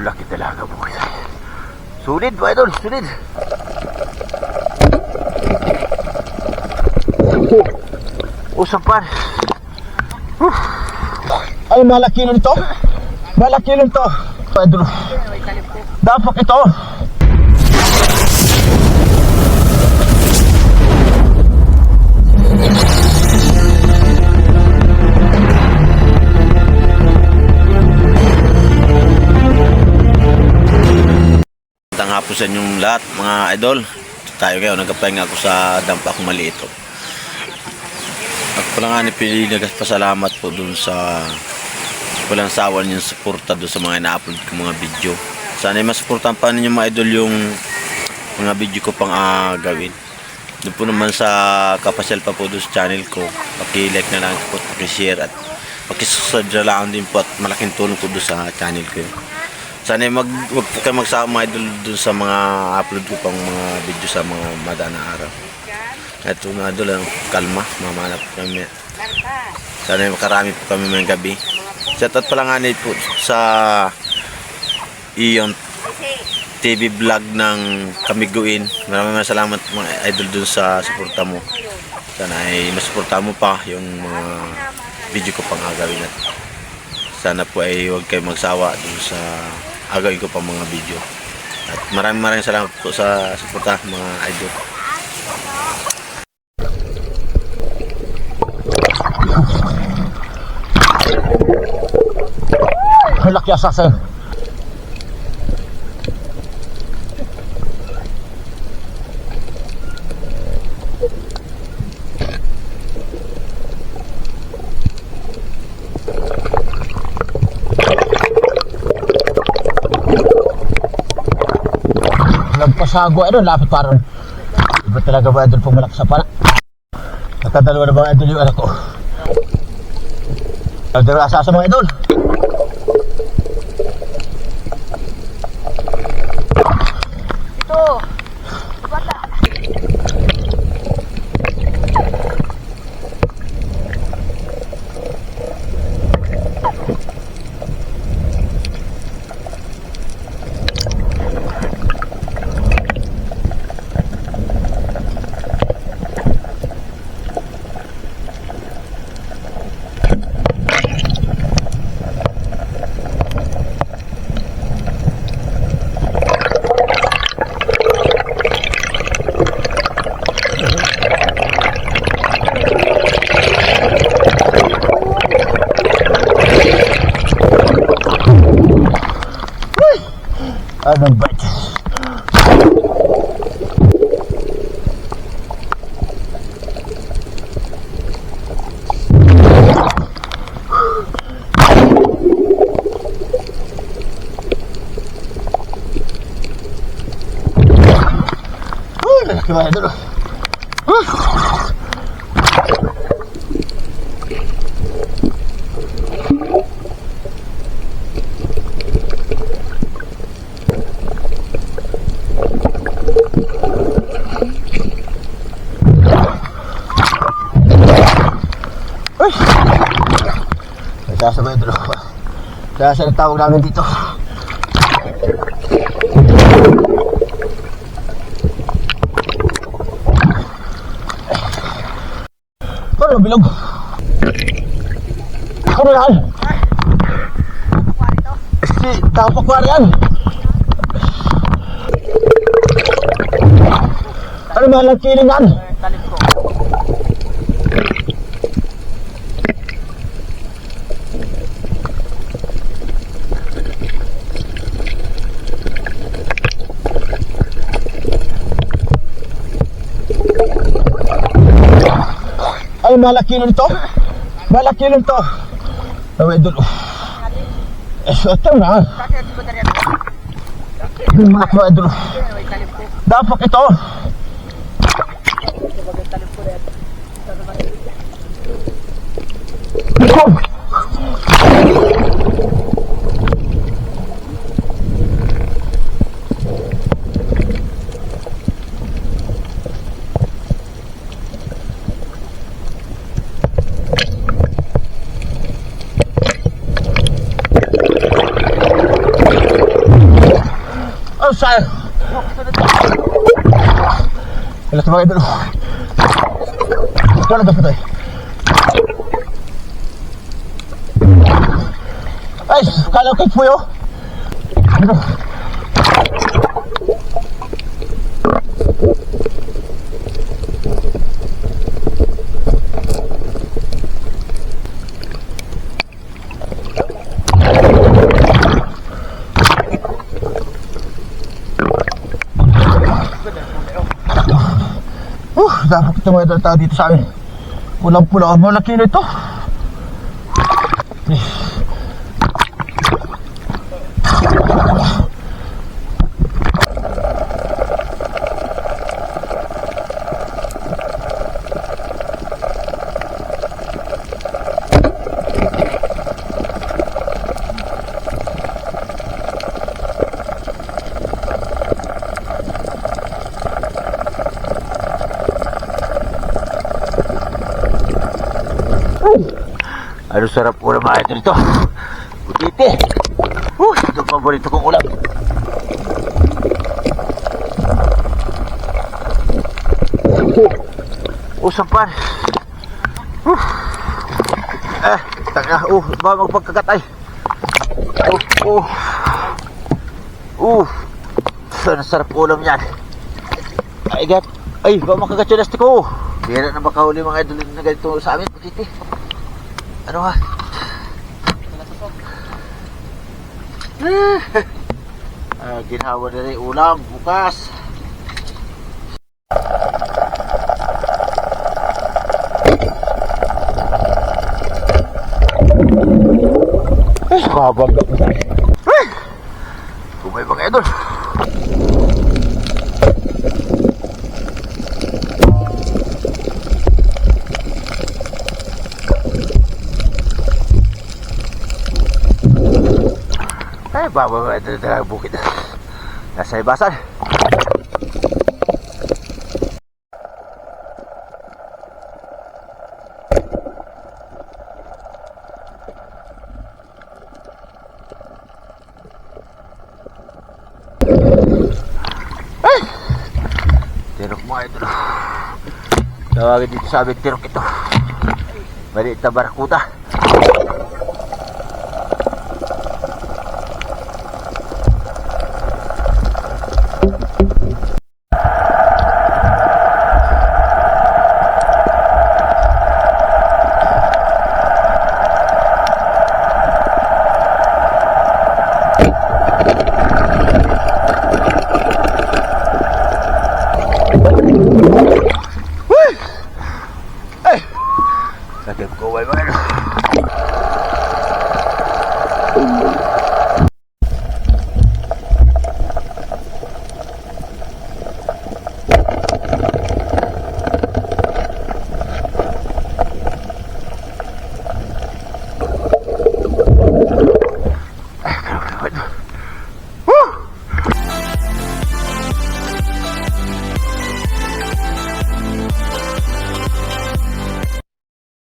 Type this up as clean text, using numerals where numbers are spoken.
laki talaga po. Sulit ba idol? Sulit. Usapan. Ay, malaki nun ito. Malaki nun ito. Idol. Dapat ito. Magandang hapon sa inyong lahat mga idol. Tayo ngayon, nagpapahinga ako sa dampa kong maliit. At pala nga nipili nagpasalamat po dun sa walang sawa niyong suporta dun sa mga ina-upload ko mga video. Sana masuportahan pa ninyo mga idol yung mga video ko pang gawin. Doon po naman sa kapasyal pa po doon sa channel ko, paki-like na lang po, paki-share at paki-subscribe na lang din po at malaking tulong po doon sa channel ko. Sana wag po kayo magsama idol dun sa mga upload ko pang mga video sa mga madaan na araw. Ito mga idol, kalma, mamanap po kami. Sana makarami po kami mga gabi. Shoutout pala nga po sa iyong TV vlog ng Kamiguin. Maraming salamat mga idol dun sa suporta mo. Sana ay masuporta mo pa yung mga video ko pang agawin at sana po ay huwag kayo magsawa dun sa agawin ko pa mga video. At maraming salamat po sa suporta mga idol. Laki asasin. Nagpasago idol, lapit pa ron. Iba talaga ba idol pag malaki sa pana? Nakadalawa na ba idol yung anak ko? Nagdarasa sa mga idol. Ito, bata. Anong bite? Lalaki ba idol? Sasabay idol. Kaya siya tawag namin dito. Ano bilog? Ano yan? Si tapakwari yan. Ano ba lang kiling yan? Ay, malaki nun ito. Malaki nun ito. Ay, idol. Ito na. Mga idol. Dapat ito. Ito. sa'yo. Wala sa mga idol. Ito lang dapat eh. Ay, kala ko po yun. Ano? Dapat kita mga idol tao dito sa amin. Pulang-pula. Malaki na ito. Ano sarap ulam mga idol ito. Butiti. Ito ang paborito kong ulam. Sampan. Tanga. Ba magpagkakatay. Ano sarap ulam yan. Ay gat. Ay ba makakatsunas ko. Bira na makahuli mga idol na ganito sa amin. Butiti. Ano ha? Ginawa na rin ulam bukas. Kabag na po tayo. Kumay mga idol. Baba ito na bukid. Nasa ibasan. Tirok mga ito na. Tawagin dito sa aming tirok ito. Maliit na barakuda. Sakit ko, bye-bye.